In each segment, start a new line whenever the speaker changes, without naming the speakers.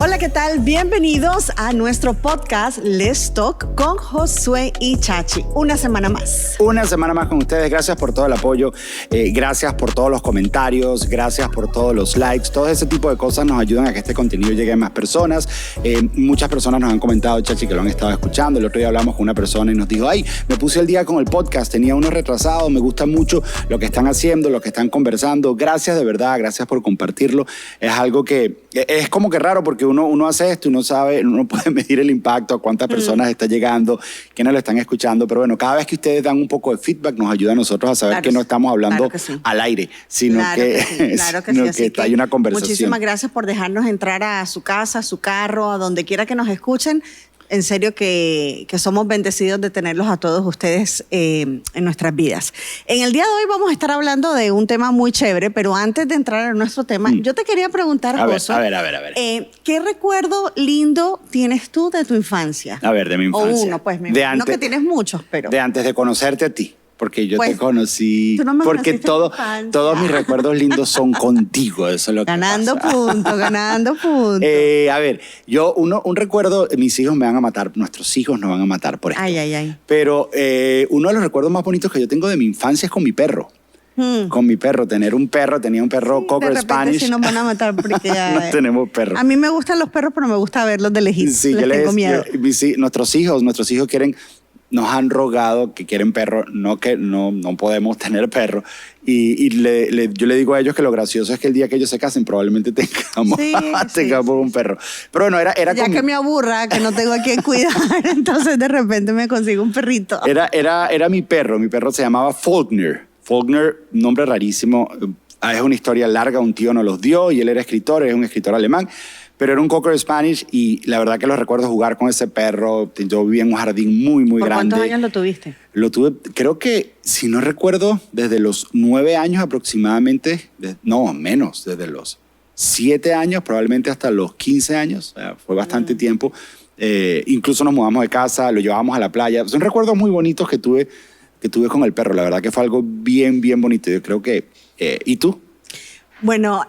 Hola, ¿qué tal? Bienvenidos a nuestro podcast Let's Talk con Josué y Chachi. Una semana más.
Una semana más con ustedes. Gracias por todo el apoyo. Gracias por todos los comentarios. Gracias por todos los likes. Todo ese tipo de cosas nos ayudan a que este contenido llegue a más personas. Muchas personas nos han comentado, Chachi, que lo han estado escuchando. El otro día hablamos con una persona y nos dijo, ay, me puse al día con el podcast. Tenía uno retrasado. Me gusta mucho lo que están haciendo, lo que están conversando. Gracias de verdad. Gracias por compartirlo. Es algo que es como que raro porque uno hace esto y uno sabe, uno puede medir el impacto, a cuántas personas está llegando, quiénes lo están escuchando, pero bueno, cada vez que ustedes dan un poco de feedback nos ayuda a nosotros a saber que no estamos hablando al aire, sino que hay una conversación.
Muchísimas gracias por dejarnos entrar a su casa, a su carro, a donde quiera que nos escuchen. En serio que somos bendecidos de tenerlos a todos ustedes en nuestras vidas. En el día de hoy vamos a estar hablando de un tema muy chévere, pero antes de entrar a nuestro tema, yo te quería preguntar, Josu,
a ver.
¿qué recuerdo lindo tienes tú de tu infancia?
A ver, de mi infancia.
O uno, pues, no que tienes muchos, pero...
De antes de conocerte a ti. Porque yo te conocí,
tú no me
porque todos mis recuerdos lindos son contigo, eso es lo que
ganando
pasa.
Ganando puntos.
A ver, yo un recuerdo, mis hijos me van a matar, nuestros hijos nos van a matar por esto.
Ay.
Pero uno de los recuerdos más bonitos que yo tengo de mi infancia es con mi perro. Con mi perro, tenía un perro Cocker Spanish.
Sí, nos van a matar porque ya...
No tenemos perro.
A mí me gustan los perros, pero me gusta verlos de lejitos.
Sí,
tengo miedo.
Nuestros hijos quieren... Nos han rogado que quieren perro, no podemos tener perro. Y yo le digo a ellos que lo gracioso es que el día que ellos se casen probablemente tengamos un perro. Pero bueno, era
ya como... que me aburra, que no tengo a quien cuidar, entonces de repente me consigo un perrito.
Era mi perro se llamaba Faulkner. Faulkner, nombre rarísimo. Es una historia larga, un tío nos los dio y él era escritor, es un escritor alemán. Pero era un Cocker Spanish y la verdad que lo recuerdo jugar con ese perro. Yo vivía en un jardín muy grande.
¿Por cuántos años lo tuviste?
Lo tuve, creo que, si no recuerdo, desde los 9 años aproximadamente, menos, desde los 7 años, probablemente hasta los 15 años. O sea, fue bastante tiempo. Incluso nos mudamos de casa, lo llevábamos a la playa. Son recuerdos muy bonitos que tuve con el perro. La verdad que fue algo bien bonito. Yo creo que... ¿Y tú?
Bueno,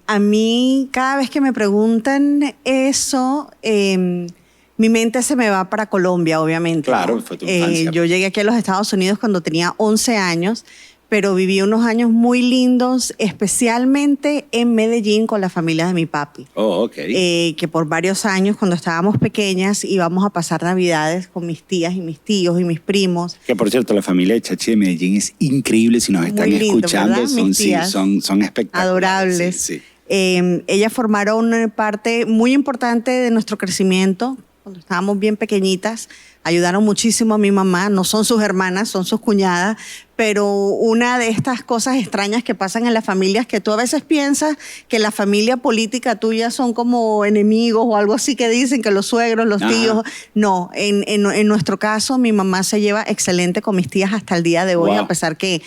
a mí cada vez que me preguntan eso, mi mente se me va para Colombia, obviamente.
Claro,
¿no?
fue tu infancia.
Yo llegué aquí a los Estados Unidos cuando tenía 11 años, pero viví unos años muy lindos, especialmente en Medellín con la familia de mi papi.
Oh, ok.
Que por varios años, cuando estábamos pequeñas, íbamos a pasar Navidades con mis tías y mis tíos y mis primos.
Que por cierto, la familia de Chachi de Medellín es increíble. Si nos están escuchando, son espectaculares.
Adorables.
Sí.
Ellas formaron parte muy importante de nuestro crecimiento cuando estábamos bien pequeñitas. Ayudaron muchísimo a mi mamá, no son sus hermanas, son sus cuñadas, pero una de estas cosas extrañas que pasan en las familias, que tú a veces piensas que la familia política tuya son como enemigos o algo así que dicen, que los suegros, los tíos. No, en nuestro caso mi mamá se lleva excelente con mis tías hasta el día de hoy, a pesar que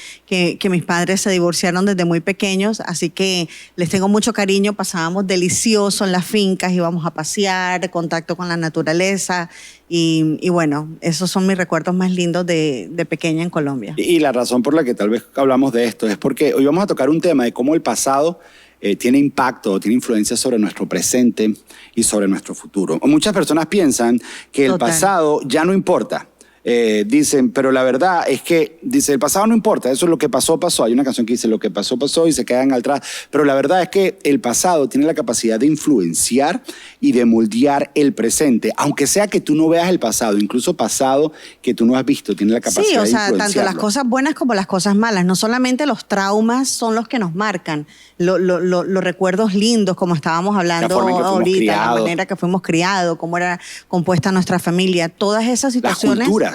mis padres se divorciaron desde muy pequeños, así que les tengo mucho cariño, pasábamos delicioso en las fincas, íbamos a pasear, contacto con la naturaleza. Y bueno, esos son mis recuerdos más lindos de pequeña en Colombia.
Y la razón por la que tal vez hablamos de esto es porque hoy vamos a tocar un tema de cómo el pasado tiene impacto, tiene influencia sobre nuestro presente y sobre nuestro futuro. Muchas personas piensan que el pasado ya no importa. Dicen, pero la verdad es que, dice, el pasado no importa, eso es lo que pasó. Hay una canción que dice, lo que pasó y se quedan atrás. Pero la verdad es que el pasado tiene la capacidad de influenciar y de moldear el presente, aunque sea que tú no veas el pasado, incluso pasado que tú no has visto, tiene la capacidad de influenciarlo.
Sí, o sea, tanto las cosas buenas como las cosas malas. No solamente los traumas son los que nos marcan, los recuerdos lindos, como estábamos hablando ahorita, la manera que fuimos criados, cómo era compuesta nuestra familia, todas esas situaciones.
Las culturas.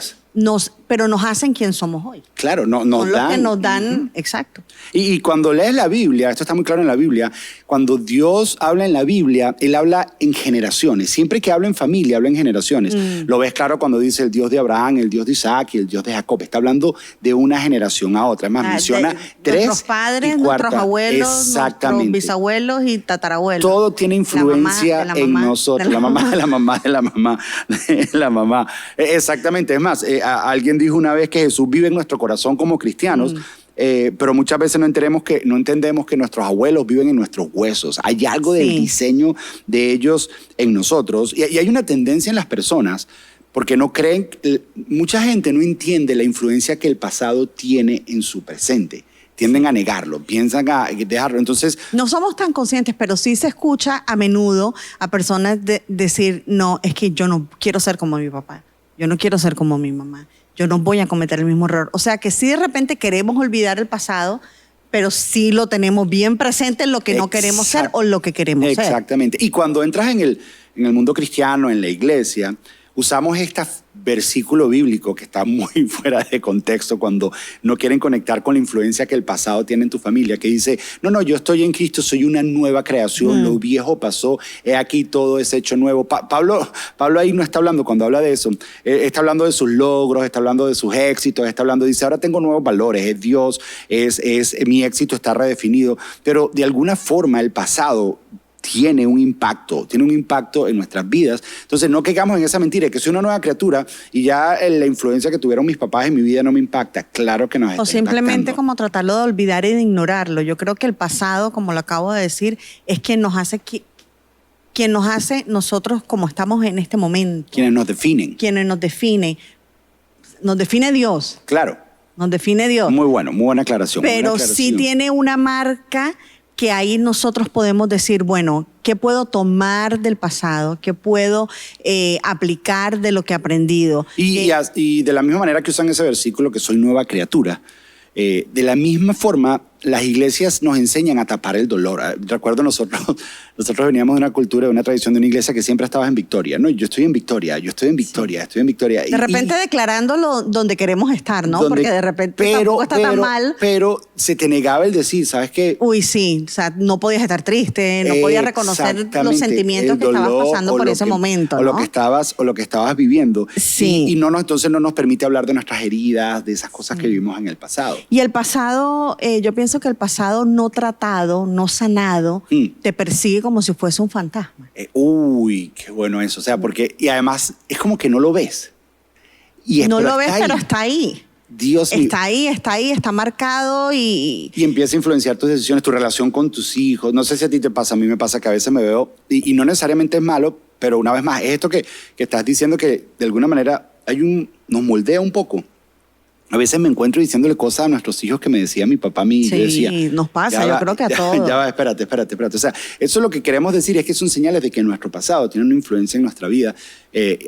Pero nos hacen quien somos hoy.
Claro, nos
son
dan.
Lo que nos dan, exacto.
Y cuando lees la Biblia, esto está muy claro en la Biblia, cuando Dios habla en la Biblia, Él habla en generaciones. Siempre que habla en familia, habla en generaciones. Lo ves claro cuando dice el Dios de Abraham, el Dios de Isaac y el Dios de Jacob. Está hablando de una generación a otra. Es más, menciona tres.
Nuestros padres, nuestros abuelos, nuestros bisabuelos y tatarabuelos.
Todo tiene influencia en nosotros. La mamá de la mamá de la mamá de la mamá. Exactamente. Es más, alguien dijo una vez que Jesús vive en nuestro corazón como cristianos, pero muchas veces no entendemos que nuestros abuelos viven en nuestros huesos. Hay algo del diseño de ellos en nosotros y hay una tendencia en las personas porque no creen, mucha gente no entiende la influencia que el pasado tiene en su presente. Tienden a negarlo, piensan a dejarlo. Entonces,
no somos tan conscientes, pero sí se escucha a menudo a personas decir, no, es que yo no quiero ser como mi papá, yo no quiero ser como mi mamá, yo no voy a cometer el mismo error. O sea que sí de repente queremos olvidar el pasado, pero sí lo tenemos bien presente en lo que no queremos ser o lo que queremos ser.
Exactamente. Y cuando entras en el mundo cristiano, en la iglesia, usamos este versículo bíblico que está muy fuera de contexto cuando no quieren conectar con la influencia que el pasado tiene en tu familia, que dice, no, yo estoy en Cristo, soy una nueva creación, lo viejo pasó, he aquí todo es hecho nuevo. Pablo ahí no está hablando, cuando habla de eso, está hablando de sus logros, está hablando de sus éxitos, está hablando, dice, ahora tengo nuevos valores, es Dios, mi éxito está redefinido, pero de alguna forma el pasado tiene un impacto en nuestras vidas. Entonces no caigamos en esa mentira, que soy una nueva criatura y ya la influencia que tuvieron mis papás en mi vida no me impacta. Claro que nos está
O simplemente
impactando.
como tratarlo de olvidar y de ignorarlo. Yo creo que el pasado, como lo acabo de decir, es quien nos hace nosotros como estamos en este momento.
Quienes nos definen.
Quienes nos define. Nos define Dios.
Claro.
Nos define Dios.
Muy buena aclaración.
Pero sí tiene una marca que ahí nosotros podemos decir, bueno, ¿qué puedo tomar del pasado? ¿Qué puedo aplicar de lo que he aprendido?
Y de la misma manera que usan ese versículo, que soy nueva criatura, de la misma forma, las iglesias nos enseñan a tapar el dolor. Recuerdo nosotros veníamos de una cultura, de una tradición de una iglesia que siempre estabas en victoria. No, yo estoy en victoria.
De repente declarándolo donde queremos estar, ¿no? Porque de repente tampoco está tan mal.
Pero se te negaba el decir, ¿sabes qué?
Uy, sí, o sea, no podías estar triste, no podías reconocer los sentimientos que estabas pasando por ese momento, ¿no?
O lo que estabas viviendo.
Sí.
Y entonces no nos permite hablar de nuestras heridas, de esas cosas que vivimos en el pasado.
Y el pasado, yo pienso que el pasado no tratado, no sanado, te persigue como si fuese un fantasma.
Uy, qué bueno eso. O sea, y además es como que no lo ves.
No lo ves, pero está ahí.
Dios mío.
Está ahí, está marcado y
empieza a influenciar tus decisiones, tu relación con tus hijos. No sé si a ti te pasa, a mí me pasa que a veces me veo, y no necesariamente es malo, pero una vez más, es esto que estás diciendo que de alguna manera nos moldea un poco. A veces me encuentro diciéndole cosas a nuestros hijos que me decía mi papá a mí.
Sí,
y yo decía,
nos pasa, yo creo que a todos.
Ya va, espérate. O sea, eso es lo que queremos decir, es que son señales de que nuestro pasado tiene una influencia en nuestra vida.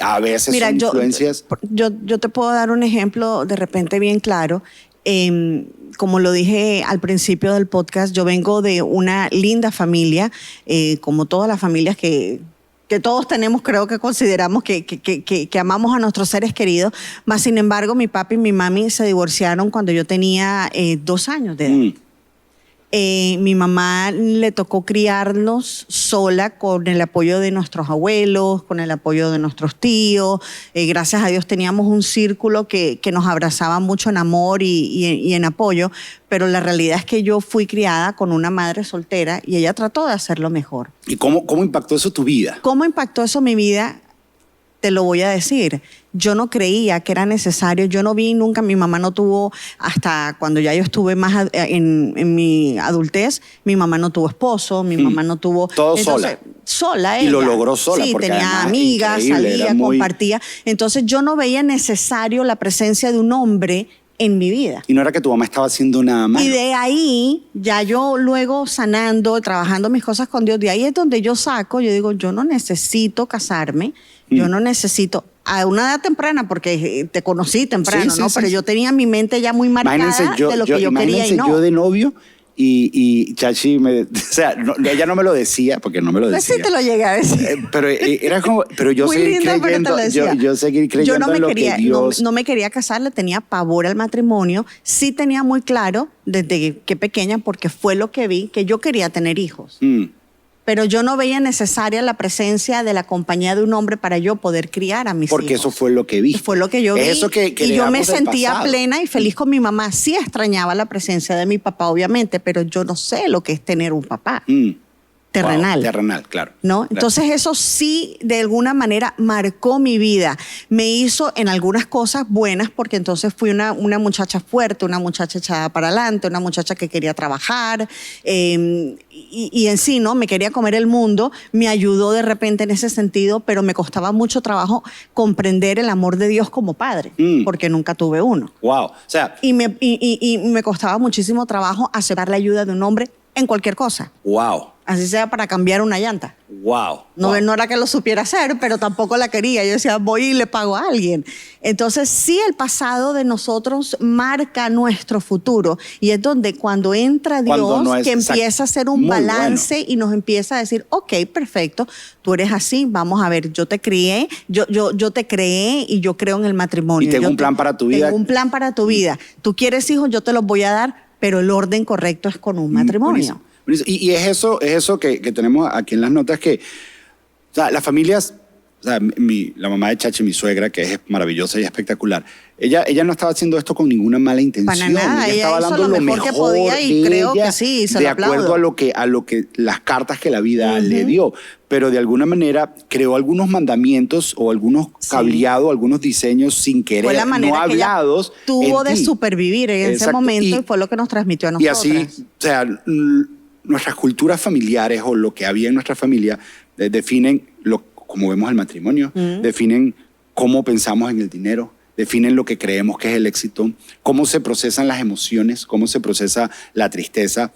A veces son influencias.
Yo te puedo dar un ejemplo de repente bien claro. Como lo dije al principio del podcast, yo vengo de una linda familia, como todas las familias que todos tenemos, creo que consideramos que amamos a nuestros seres queridos, mas sin embargo mi papi y mi mami se divorciaron cuando yo tenía 2 años de edad. Mi mamá le tocó criarnos sola con el apoyo de nuestros abuelos, con el apoyo de nuestros tíos. Gracias a Dios teníamos un círculo que nos abrazaba mucho en amor y en apoyo, pero la realidad es que yo fui criada con una madre soltera y ella trató de hacerlo mejor.
¿Y cómo impactó eso tu vida?
¿Cómo impactó eso mi vida? Te lo voy a decir. Yo no creía que era necesario. Yo no vi nunca, mi mamá no tuvo, hasta cuando ya yo estuve más en mi adultez, mi mamá no tuvo esposo, mi mamá no tuvo...
Todo sola.
Sola ella.
Y lo logró sola.
Sí,
porque
tenía amigas, salía, compartía. Entonces yo no veía necesario la presencia de un hombre en mi vida.
Y no era que tu mamá estaba haciendo nada mal.
Y de ahí, ya yo luego sanando, trabajando mis cosas con Dios, de ahí es donde yo digo, yo no necesito casarme, yo no necesito, a una edad temprana, porque te conocí temprano, ¿no? Pero yo tenía mi mente ya muy marcada de lo que yo quería y no.
Yo de novio y Chachi o sea, ella no me lo decía, porque no me lo decía.
Sí te lo llegué a decir.
Pero yo seguí creyendo, yo seguí creyendo en lo que Dios...
No me quería casar, le tenía pavor al matrimonio. Sí tenía muy claro desde que pequeña, porque fue lo que vi, que yo quería tener hijos. Pero yo no veía necesaria la presencia de la compañía de un hombre para yo poder criar a mis hijos.
Porque eso fue lo que vi.
Fue lo que yo vi.
Eso que
y yo me sentía plena y feliz con mi mamá. Sí extrañaba la presencia de mi papá, obviamente, pero yo no sé lo que es tener un papá. terrenal.
Wow, terrenal, claro.
¿No?
Claro.
Entonces eso sí, de alguna manera, marcó mi vida. Me hizo en algunas cosas buenas, porque entonces fui una muchacha fuerte, una muchacha echada para adelante, una muchacha que quería trabajar, y en sí, ¿no? Me quería comer el mundo. Me ayudó de repente en ese sentido, pero me costaba mucho trabajo comprender el amor de Dios como padre, porque nunca tuve uno.
Wow. O sea,
Y me costaba muchísimo trabajo aceptar la ayuda de un hombre en cualquier cosa.
wow.
Así sea para cambiar una llanta.
Wow.
No,
wow.
no era que lo supiera hacer, pero tampoco la quería. Yo decía, voy y le pago a alguien. Entonces, sí, el pasado de nosotros marca nuestro futuro. Y es donde cuando entra Dios,
Cuando no es
que empieza a hacer un
muy
balance
bueno.
y nos empieza a decir, ok, perfecto, tú eres así, vamos a ver, yo te crié, yo te creé y yo creo en el matrimonio.
Y tengo un plan para tu vida.
Tengo un plan para tu vida. Tú quieres hijos, yo te los voy a dar, pero el orden correcto es con un matrimonio.
Buenísimo. Y es eso que tenemos aquí en las notas, que o sea, las familias, o sea, la mamá de Chachi, mi suegra, que es maravillosa y espectacular, ella no estaba haciendo esto con ninguna mala intención.
Para nada,
ella estaba
hizo
dando
lo mejor que podía y
de
creo
ella,
que sí, se
de
lo
acuerdo
aplaudo.
a lo que las cartas que la vida le dio. Pero de alguna manera creó algunos mandamientos o algunos cableados, algunos diseños sin querer,
Fue la manera
no
que ella
hablados.
tuvo
en
de
ti.
supervivir en ese
Exacto.
momento y fue lo que nos transmitió a nosotros.
Y así, o sea, nuestras culturas familiares o lo que había en nuestra familia definen cómo vemos el matrimonio, definen cómo pensamos en el dinero, definen lo que creemos que es el éxito, cómo se procesan las emociones, cómo se procesa la tristeza.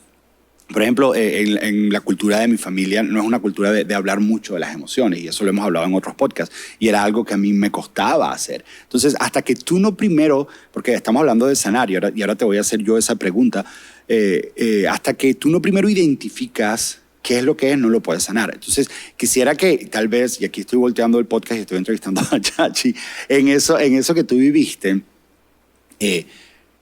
Por ejemplo, en la cultura de mi familia no es una cultura de hablar mucho de las emociones, y eso lo hemos hablado en otros podcasts, y era algo que a mí me costaba hacer. Entonces, hasta que tú no primero, porque estamos hablando de sanar, y ahora te voy a hacer yo esa pregunta, hasta que tú no primero identificas qué es lo que es, no lo puedes sanar. Entonces, quisiera que tal vez, y aquí estoy volteando el podcast y estoy entrevistando a Chachi, en eso que tú viviste,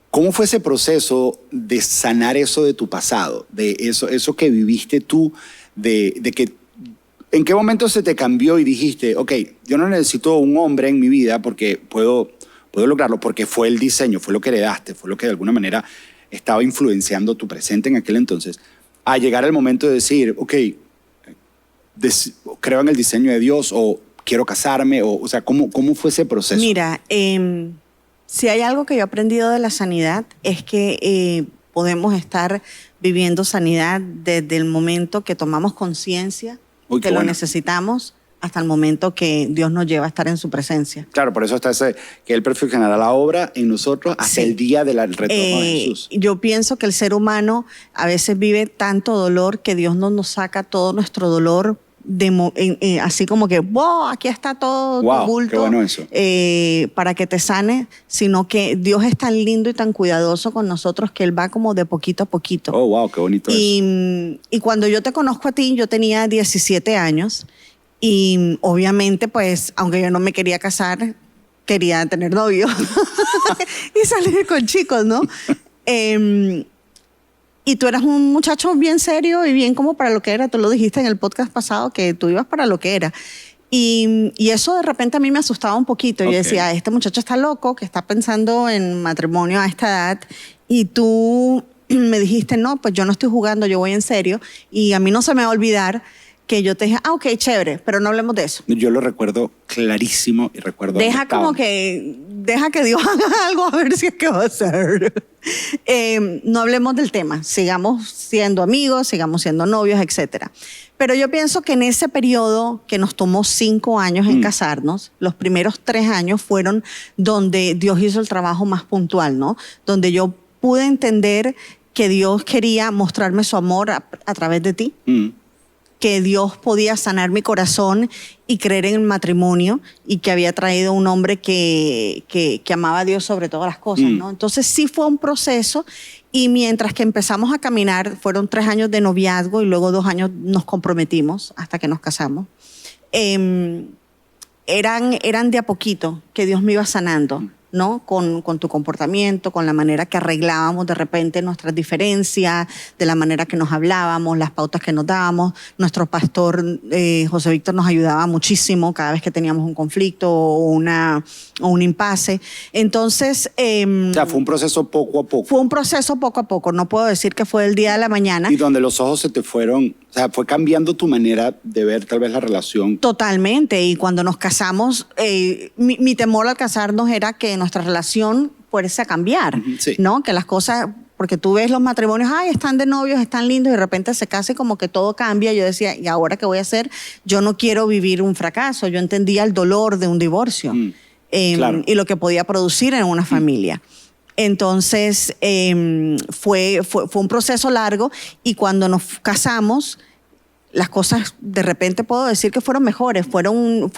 ¿cómo fue ese proceso de sanar eso de tu pasado? De eso que viviste tú, de que ¿en qué momento se te cambió y dijiste, ok, yo no necesito un hombre en mi vida porque puedo lograrlo, porque fue el diseño, fue lo que heredaste, fue lo que de alguna manera estaba influenciando tu presente en aquel entonces, a llegar al momento de decir, ok, creo en el diseño de Dios, o quiero casarme, o sea, ¿cómo fue ese proceso?
Mira, si hay algo que yo he aprendido de la sanidad es que podemos estar viviendo sanidad desde el momento que tomamos conciencia que lo necesitamos hasta el momento que Dios nos lleva a estar en su presencia.
Claro, por eso está ese, que Él perfeccionará la obra en nosotros hasta el día del retorno de Jesús.
Yo pienso que el ser humano a veces vive tanto dolor que Dios no nos saca todo nuestro dolor así como que, wow, aquí está todo tu bulto,
qué bueno eso.
para que te sane, sino que Dios es tan lindo y tan cuidadoso con nosotros que Él va como de poquito a poquito.
Oh, wow, qué bonito eso.
Y cuando yo te conozco a ti, yo tenía 17 años y obviamente, pues, aunque yo no me quería casar, quería tener novio y salir con chicos, ¿no? Y tú eras un muchacho bien serio y bien como para lo que era. Tú lo dijiste en el podcast pasado, que tú ibas para lo que era. Y eso de repente a mí me asustaba un poquito. Yo decía, este muchacho está loco, que está pensando en matrimonio a esta edad. Y tú me dijiste, no, pues yo no estoy jugando, yo voy en serio. Y a mí no se me va a olvidar que yo te dije, ok, chévere, pero no hablemos de eso.
Yo lo recuerdo clarísimo y recuerdo...
Deja que Dios haga algo a ver si es que va a hacer. No hablemos del tema, sigamos siendo amigos, sigamos siendo novios, etc. Pero yo pienso que en ese periodo que nos tomó 5 años en casarnos, los primeros 3 años fueron donde Dios hizo el trabajo más puntual, ¿no? Donde yo pude entender que Dios quería mostrarme su amor a través de ti. Que Dios podía sanar mi corazón y creer en el matrimonio, y que había traído un hombre que amaba a Dios sobre todas las cosas, ¿no? Entonces sí fue un proceso, y mientras que empezamos a caminar, fueron 3 años de noviazgo y luego 2 años nos comprometimos hasta que nos casamos. Eran de a poquito que Dios me iba sanando. ¿no? Con tu comportamiento, con la manera que arreglábamos de repente nuestras diferencias, de la manera que nos hablábamos, las pautas que nos dábamos. Nuestro pastor, José Víctor, nos ayudaba muchísimo cada vez que teníamos un conflicto o un impasse. Entonces...
o sea, fue un proceso poco a poco.
Fue un proceso poco a poco. No puedo decir que fue del día de la mañana.
Y donde los ojos se te fueron... O sea, fue cambiando tu manera de ver tal vez la relación.
Totalmente. Y cuando nos casamos, mi temor al casarnos era que nuestra relación fuese a cambiar,
sí.
¿no? Que las cosas, porque tú ves los matrimonios, ay, están de novios, están lindos, y de repente se casan y como que todo cambia. Yo decía, ¿y ahora qué voy a hacer? Yo no quiero vivir un fracaso. Yo entendía el dolor de un divorcio
Claro.
y lo que podía producir en una familia. Entonces, fue un proceso largo, y cuando nos casamos, las cosas de repente puedo decir que fueron mejores. Fue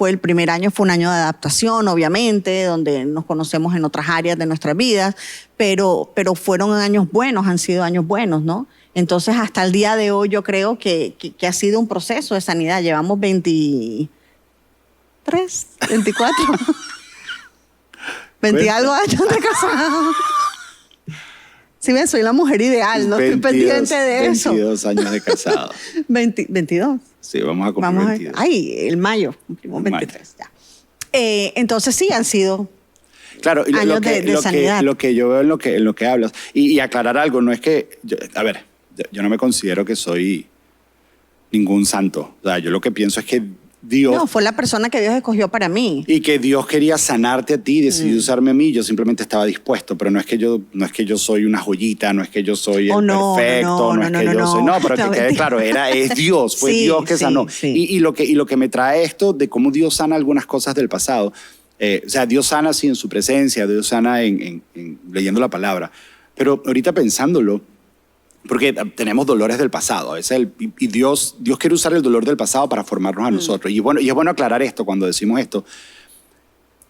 el primer año, fue un año de adaptación, obviamente, donde nos conocemos en otras áreas de nuestras vidas, pero fueron años buenos, han sido años buenos, ¿no? Entonces, hasta el día de hoy yo creo que ha sido un proceso de sanidad. Llevamos 23, 24... 20 y algo años de casado. Si ven, soy la mujer ideal, no estoy pendiente de eso.
22 años de casado.
22.
Sí, vamos a cumplir 22.
Ay, el mayo, cumplimos 23 ya. Entonces sí, han sido
claro, y
años de sanidad.
Lo que yo veo en lo que hablas. Y aclarar algo, no es que... yo no me considero que soy ningún santo. O sea, yo lo que pienso es que Dios...
No, fue la persona que Dios escogió para mí.
Y que Dios quería sanarte a ti y decidió usarme a mí. Yo simplemente estaba dispuesto, pero no es que yo soy una joyita, no es que yo soy el perfecto, no es que yo soy... No, pero que quede claro, es Dios, fue Dios que sanó.
Sí.
Y lo que me trae esto de cómo Dios sana algunas cosas del pasado. O sea, Dios sana así en su presencia, Dios sana en leyendo la palabra. Pero ahorita pensándolo, porque tenemos dolores del pasado. A veces y Dios quiere usar el dolor del pasado para formarnos a nosotros. Y es bueno aclarar esto cuando decimos esto.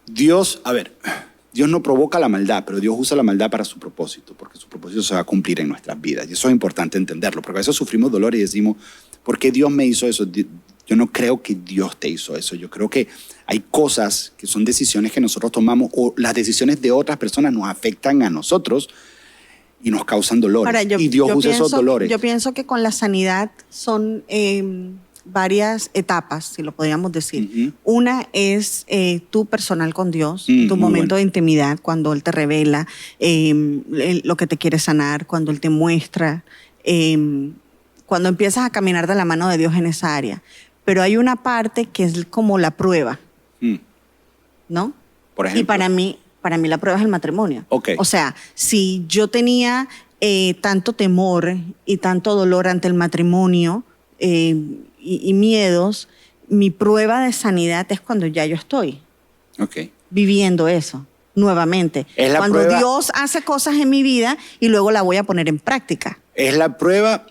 Dios no provoca la maldad, pero Dios usa la maldad para su propósito, porque su propósito se va a cumplir en nuestras vidas. Y eso es importante entenderlo, porque a veces sufrimos dolor y decimos, ¿por qué Dios me hizo eso? Yo no creo que Dios te hizo eso. Yo creo que hay cosas que son decisiones que nosotros tomamos, o las decisiones de otras personas nos afectan a nosotros y nos causan dolores.
Ahora,
y Dios usa esos dolores.
Yo pienso que con la sanidad son varias etapas, si lo podríamos decir. Una es tu personal con Dios, tu momento de intimidad, cuando Él te revela lo que te quiere sanar, cuando Él te muestra, cuando empiezas a caminar de la mano de Dios en esa área. Pero hay una parte que es como la prueba, ¿no?
Por ejemplo.
Y para mí la prueba es el matrimonio.
Okay.
O sea, si yo tenía tanto temor y tanto dolor ante el matrimonio y miedos, mi prueba de sanidad es cuando ya yo estoy viviendo eso nuevamente. Cuando Dios hace cosas en mi vida y luego la voy a poner en práctica.
¿Es la prueba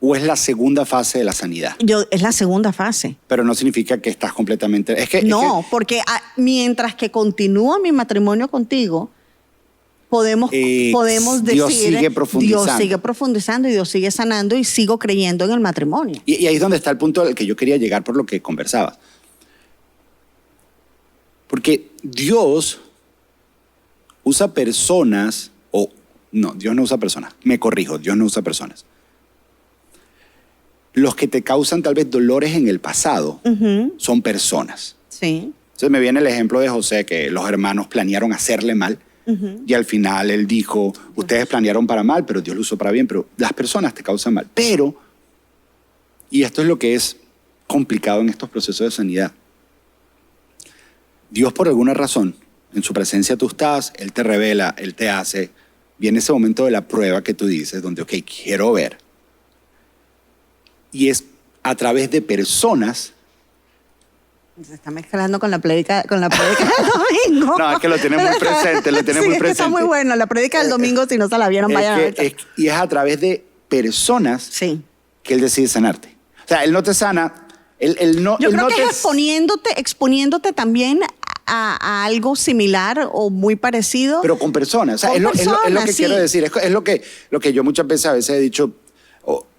o es la segunda fase de la sanidad?
Es la segunda fase.
Pero no significa que estás completamente...
porque mientras que continúa mi matrimonio contigo, podemos decir...
Dios sigue profundizando.
Dios sigue profundizando y Dios sigue sanando, y sigo creyendo en el matrimonio.
Y ahí es donde está el punto al que yo quería llegar por lo que conversabas. Porque Dios usa personas... No, Dios no usa personas. Me corrijo, Dios no usa personas. Los que te causan tal vez dolores en el pasado son personas.
Sí.
Entonces me viene el ejemplo de José, que los hermanos planearon hacerle mal y al final él dijo, ustedes planearon para mal, pero Dios lo usó para bien, pero las personas te causan mal. Pero, y esto es lo que es complicado en estos procesos de sanidad, Dios por alguna razón, en su presencia tú estás, Él te revela, Él te hace, viene ese momento de la prueba que tú dices, donde, quiero ver. Y es a través de personas.
Se está mezclando con la prédica del domingo.
No, es que lo tiene muy presente, muy presente.
Está muy bueno, la prédica del domingo, si no se la vieron, vayan a ver.
Y es a través de personas que Él decide sanarte. O sea, Él no te sana, Él no...
Yo
él
creo
no
que es exponiéndote también a algo similar o muy parecido.
Pero con personas. O sea, es lo que quiero decir. Es lo que yo muchas veces he dicho.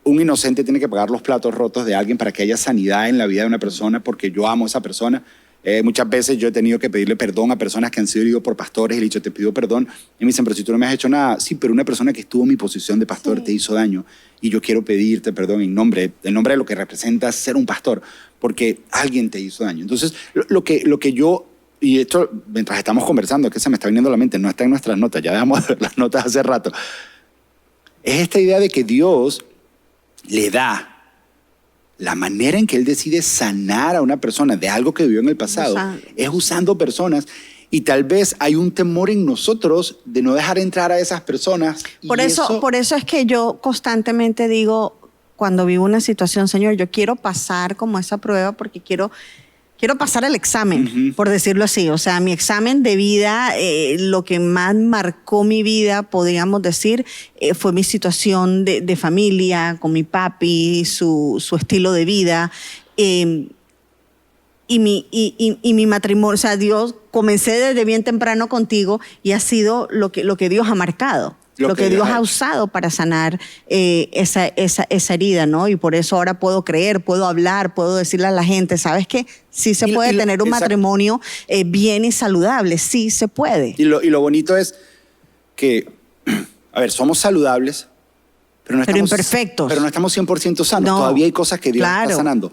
Un inocente tiene que pagar los platos rotos de alguien para que haya sanidad en la vida de una persona porque yo amo a esa persona. Muchas veces yo he tenido que pedirle perdón a personas que han sido heridos por pastores y le he dicho, te pido perdón. Y me dicen, pero si tú no me has hecho nada. Sí, pero una persona que estuvo en mi posición de pastor te hizo daño y yo quiero pedirte perdón en nombre de lo que representa ser un pastor, porque alguien te hizo daño. Entonces, lo que yo, y esto mientras estamos conversando, que se me está viniendo a la mente, no está en nuestras notas, ya dejamos de ver las notas hace rato, es esta idea de que Dios le da la manera en que Él decide sanar a una persona de algo que vivió en el pasado, es usando personas. Y tal vez hay un temor en nosotros de no dejar entrar a esas personas.
Por eso es que yo constantemente digo, cuando vivo una situación, Señor, yo quiero pasar como esa prueba porque quiero pasar el examen, por decirlo así. O sea, mi examen de vida, lo que más marcó mi vida, podríamos decir, fue mi situación de familia, con mi papi, su estilo de vida. Y mi matrimonio, o sea, Dios, comencé desde bien temprano contigo y ha sido lo que Dios ha marcado. Lo que Dios ha usado para sanar esa herida, ¿no? Y por eso ahora puedo creer, puedo hablar, puedo decirle a la gente, ¿sabes qué? Sí se puede tener un matrimonio bien y saludable, sí se puede.
Y lo bonito es que, a ver, somos saludables, pero
imperfectos.
Pero no estamos 100% sanos.
No,
Todavía hay cosas que Dios está sanando.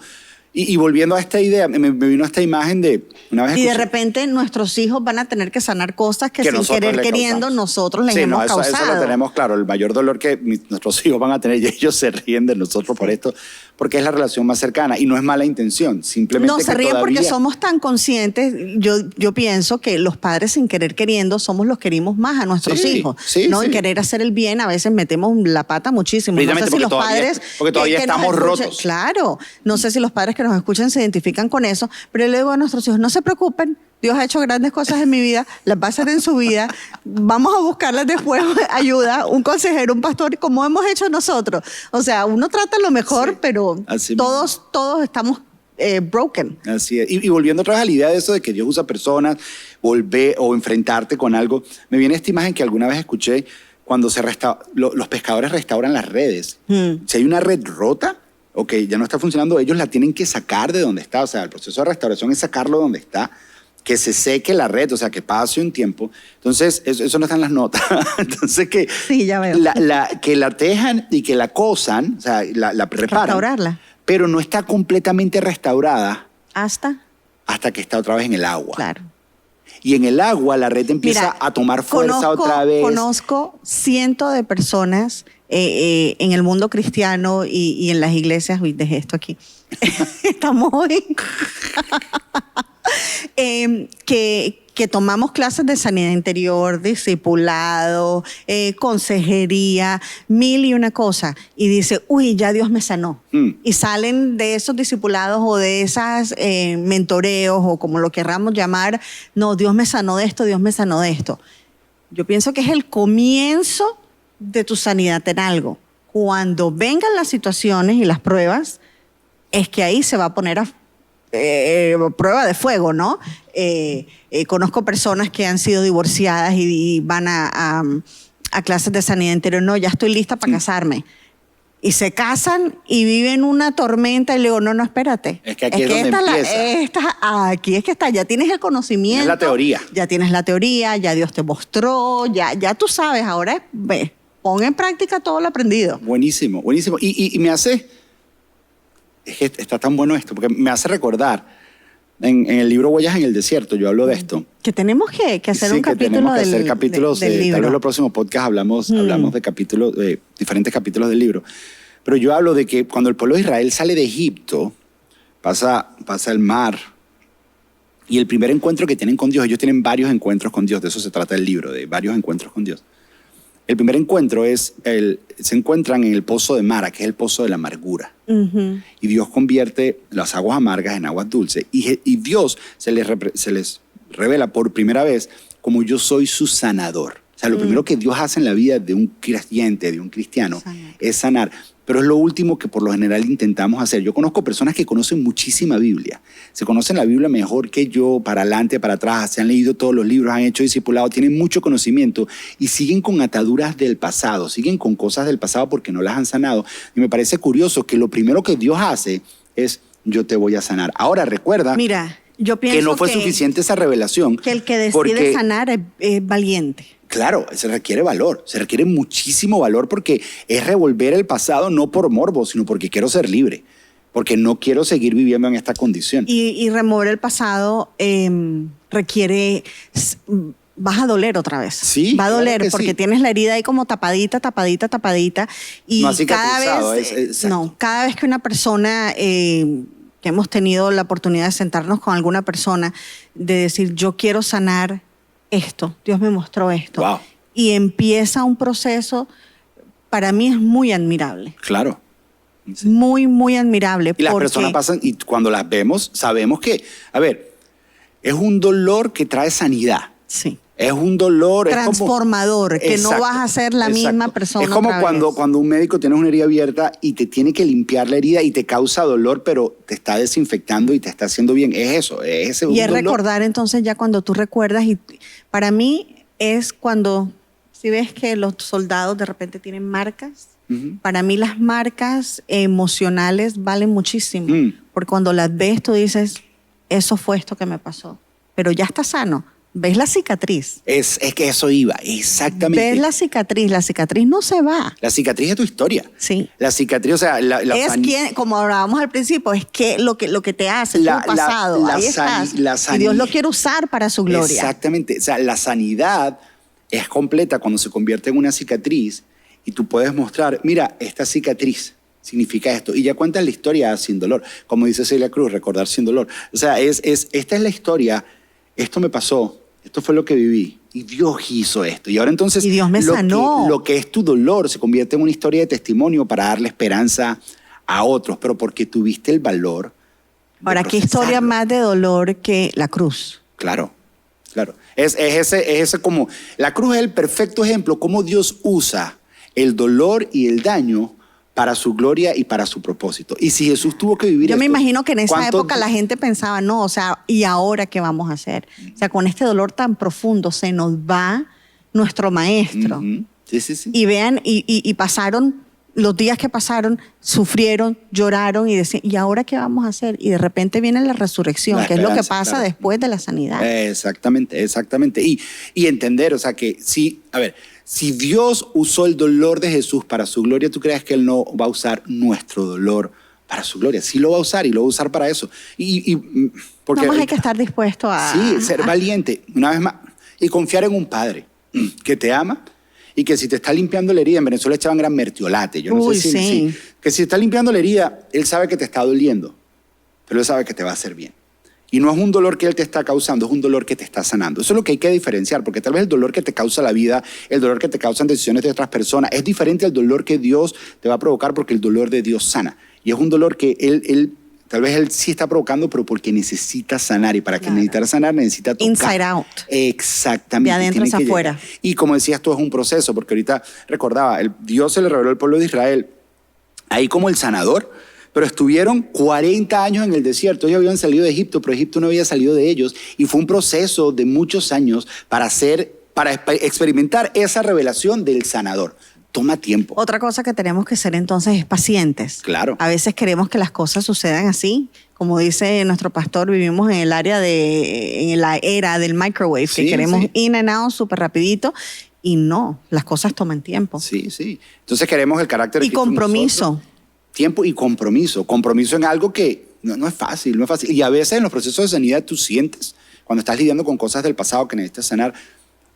Y volviendo a esta idea, me vino esta imagen de una vez.
Y de repente nuestros hijos van a tener que sanar cosas que sin querer queriendo nosotros les hemos causado.
Eso lo tenemos claro. El mayor dolor que nuestros hijos van a tener, y ellos se ríen de nosotros por esto, porque es la relación más cercana. Y no es mala intención, simplemente
no, se ríen porque somos tan conscientes. Yo pienso que los padres sin querer queriendo somos los que queremos más a nuestros hijos. ¿No? En querer hacer el bien a veces metemos la pata muchísimo. No sé si los padres...
Porque todavía estamos rotos.
Claro. No sé si los padres que nos escuchan se identifican con eso, pero yo le digo a nuestros hijos, no se preocupen, Dios ha hecho grandes cosas en mi vida, las va a hacer en su vida, vamos a buscarlas después, ayuda, un consejero, un pastor, como hemos hecho nosotros. O sea, uno trata lo mejor, pero todos estamos broken.
Así es. Y volviendo otra vez a la idea de eso de que Dios usa personas, o enfrentarte con algo, me viene esta imagen que alguna vez escuché cuando los pescadores restauran las redes. Si hay una red rota, ya no está funcionando, ellos la tienen que sacar de donde está. O sea, el proceso de restauración es sacarlo de donde está, que se seque la red, o sea, que pase un tiempo. Entonces, eso no está en las notas. Entonces,
sí, ya veo.
Que la tejan y que la cosan, o sea, la reparan.
Restaurarla.
Pero no está completamente restaurada.
¿Hasta
que está otra vez en el agua.
Claro.
Y en el agua la red empieza a tomar fuerza otra vez.
Conozco cientos de personas en el mundo cristiano y en las iglesias. Uy, dejé esto aquí. Estamos hoy. Que tomamos clases de sanidad interior, discipulado, consejería, mil y una cosa. Y dice, uy, ya Dios me sanó. Y salen de esos discipulados o de esas mentoreos o como lo querramos llamar. No, Dios me sanó de esto, Dios me sanó de esto. Yo pienso que es el comienzo de tu sanidad en algo. Cuando vengan las situaciones y las pruebas, es que ahí se va a poner a prueba de fuego, ¿no? Conozco personas que han sido divorciadas y van a clases de sanidad interior. No, ya estoy lista para casarme. Y se casan y viven una tormenta y le digo, no, espérate.
Es que aquí es donde empieza.
Aquí es que está, ya tienes el conocimiento.
Es la teoría.
Ya tienes la teoría, ya Dios te mostró, ya tú sabes, ahora pon en práctica todo lo aprendido.
Buenísimo, buenísimo. Y me hace... Es que está tan bueno esto, porque me hace recordar, en el libro Huellas en el Desierto, yo hablo de esto.
Que tenemos que hacer un capítulo del libro.
Tal vez en los próximos podcasts hablamos de capítulos, de diferentes capítulos del libro. Pero yo hablo de que cuando el pueblo de Israel sale de Egipto, pasa el mar, y el primer encuentro que tienen con Dios, ellos tienen varios encuentros con Dios, de eso se trata el libro, de varios encuentros con Dios. El primer encuentro se encuentran en el pozo de Mara, que es el pozo de la amargura. Y Dios convierte las aguas amargas en aguas dulces. Y Dios se les revela por primera vez como yo soy su sanador. O sea, lo primero que Dios hace en la vida de un creyente, de un cristiano, es sanar. Pero es lo último que por lo general intentamos hacer. Yo conozco personas que conocen muchísima Biblia. Se conocen la Biblia mejor que yo, para adelante, para atrás. Se han leído todos los libros, han hecho discipulado, tienen mucho conocimiento y siguen con ataduras del pasado, siguen con cosas del pasado porque no las han sanado. Y me parece curioso que lo primero que Dios hace es, yo te voy a sanar. Ahora recuerda...
Mira, Yo pienso
que no fue suficiente esa revelación.
Que el que decide sanar es valiente.
Claro, se requiere valor, se requiere muchísimo valor porque es revolver el pasado no por morbo, sino porque quiero ser libre, porque no quiero seguir viviendo en esta condición.
Y remover el pasado requiere... Vas a doler otra vez.
Sí,
va a doler
claro
porque
sí.
Tienes la herida ahí como tapadita. Y
no
cada vez que una persona... que hemos tenido la oportunidad de sentarnos con alguna persona, de decir, yo quiero sanar esto, Dios me mostró esto.
Wow.
Y empieza un proceso, para mí es muy admirable.
Claro. Sí.
Muy, muy admirable.
Y las personas pasan, y cuando las vemos, sabemos que, a ver, es un dolor que trae sanidad.
Sí.
Es un dolor
transformador, que
exacto,
no vas a ser la misma persona.
Es como
otra
cuando un médico tiene una herida abierta y te tiene que limpiar la herida y te causa dolor, pero te está desinfectando y te está haciendo bien. Es eso, es ese
Y es
dolor.
recordar entonces ya cuando tú recuerdas, y para mí es cuando, si ves que los soldados de repente tienen marcas, para mí las marcas emocionales valen muchísimo, porque cuando las ves tú dices, eso fue esto que me pasó, pero ya está sano. ¿Ves la cicatriz?
Es que eso iba, exactamente.
¿Ves la cicatriz no se va.
La cicatriz es tu historia.
Sí.
La cicatriz, o sea...
como hablábamos al principio, es que lo que te hace, tu pasado, ahí estás. Y Dios lo quiere usar para su gloria.
Exactamente. O sea, la sanidad es completa cuando se convierte en una cicatriz y tú puedes mostrar, mira, esta cicatriz significa esto. Y ya cuentas la historia sin dolor. Como dice Celia Cruz, recordar sin dolor. O sea, esta es la historia, esto me pasó, esto fue lo que viví y Dios hizo esto. Y ahora entonces
y Dios me sanó.
Lo que es tu dolor se convierte en una historia de testimonio para darle esperanza a otros, pero porque tuviste el valor.
Ahora, ¿qué historia más de dolor que la cruz?
Claro, claro. Es ese como, la cruz es el perfecto ejemplo cómo Dios usa el dolor y el daño para su gloria y para su propósito. Y si Jesús tuvo que vivir
Yo
esto,
me imagino que en esa época la gente pensaba, no, o sea, ¿y ahora qué vamos a hacer? O sea, con este dolor tan profundo se nos va nuestro maestro.
Sí.
Y vean, y pasaron, los días que pasaron, sufrieron, lloraron y decían, ¿y ahora qué vamos a hacer? Y de repente viene la resurrección, que es lo que pasa después de la sanidad.
Exactamente. Y entender, o sea, que si Dios usó el dolor de Jesús para su gloria, ¿tú crees que Él no va a usar nuestro dolor para su gloria? Sí lo va a usar y lo va a usar para eso. Porque
hay que estar dispuesto a...
Sí, ser valiente, una vez más, y confiar en un Padre que te ama y que si te está limpiando la herida, en Venezuela echaban gran mertiolate, yo no sé si que si está limpiando la herida, Él sabe que te está doliendo, pero Él sabe que te va a hacer bien. Y no es un dolor que Él te está causando, es un dolor que te está sanando. Eso es lo que hay que diferenciar, porque tal vez el dolor que te causa la vida, el dolor que te causan decisiones de otras personas, es diferente al dolor que Dios te va a provocar, porque el dolor de Dios sana. Y es un dolor que tal vez Él sí está provocando, pero porque necesita sanar. Y para que necesita sanar, necesita tocar.
Inside out.
Exactamente.
De adentro hacia afuera.
Y como decías, esto es un proceso, porque ahorita recordaba, Dios se le reveló al pueblo de Israel ahí como el sanador, pero estuvieron 40 años en el desierto. Ellos habían salido de Egipto, pero Egipto no había salido de ellos. Y fue un proceso de muchos años para experimentar esa revelación del sanador. Toma tiempo.
Otra cosa que tenemos que ser entonces es pacientes.
Claro.
A veces queremos que las cosas sucedan así. Como dice nuestro pastor, vivimos en la era del microwave, que queremos in and out súper rapidito. Y no, las cosas toman tiempo.
Sí. Entonces queremos el carácter.
Y compromiso.
Tiempo y compromiso. Compromiso en algo que no es fácil, no es fácil. Y a veces en los procesos de sanidad tú sientes, cuando estás lidiando con cosas del pasado que necesitas sanar,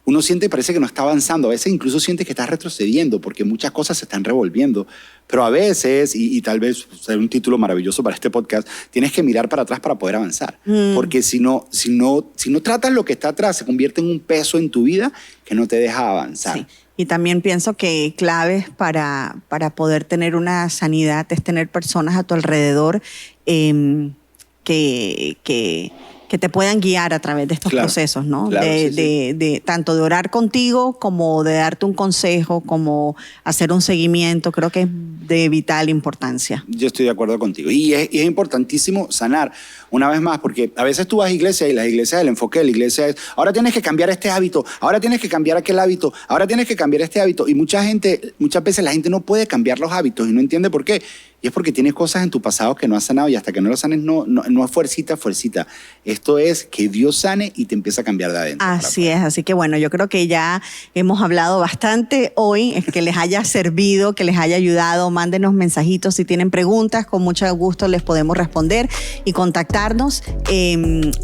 uno siente y parece que no está avanzando. A veces incluso sientes que estás retrocediendo porque muchas cosas se están revolviendo. Pero a veces, y tal vez sea un título maravilloso para este podcast, tienes que mirar para atrás para poder avanzar. Porque si no tratas lo que está atrás, se convierte en un peso en tu vida que no te deja avanzar.
Sí. Y también pienso que claves para poder tener una sanidad es tener personas a tu alrededor que te puedan guiar a través de estos procesos, ¿no?
Claro,
tanto de orar contigo como de darte un consejo, como hacer un seguimiento. Creo que es de vital importancia.
Yo estoy de acuerdo contigo. Y es importantísimo sanar, una vez más, porque a veces tú vas a iglesia y las iglesias, el enfoque de la iglesia es, ahora tienes que cambiar este hábito, ahora tienes que cambiar aquel hábito, ahora tienes que cambiar este hábito. Y muchas veces la gente no puede cambiar los hábitos y no entiende por qué. y es porque tienes cosas en tu pasado que no has sanado y hasta que no lo sanes no es fuercita. Esto es que Dios sane y te empieza a cambiar de adentro.
Así es, así que bueno, yo creo que ya hemos hablado bastante hoy, que les haya servido, que les haya ayudado. Mándenos mensajitos si tienen preguntas, con mucho gusto les podemos responder y contactarnos.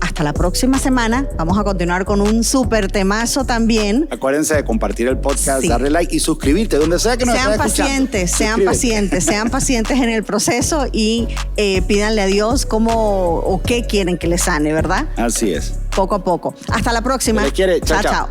Hasta la próxima semana, vamos a continuar con un súper temazo también.
Acuérdense de compartir el podcast, darle like y suscribirte, donde sea que nos estés escuchando.
Sean pacientes en el proceso y pídanle a Dios cómo o qué quieren que les sane, ¿verdad?
Así es.
Poco a poco. Hasta la próxima.
Se les quiere. Chao.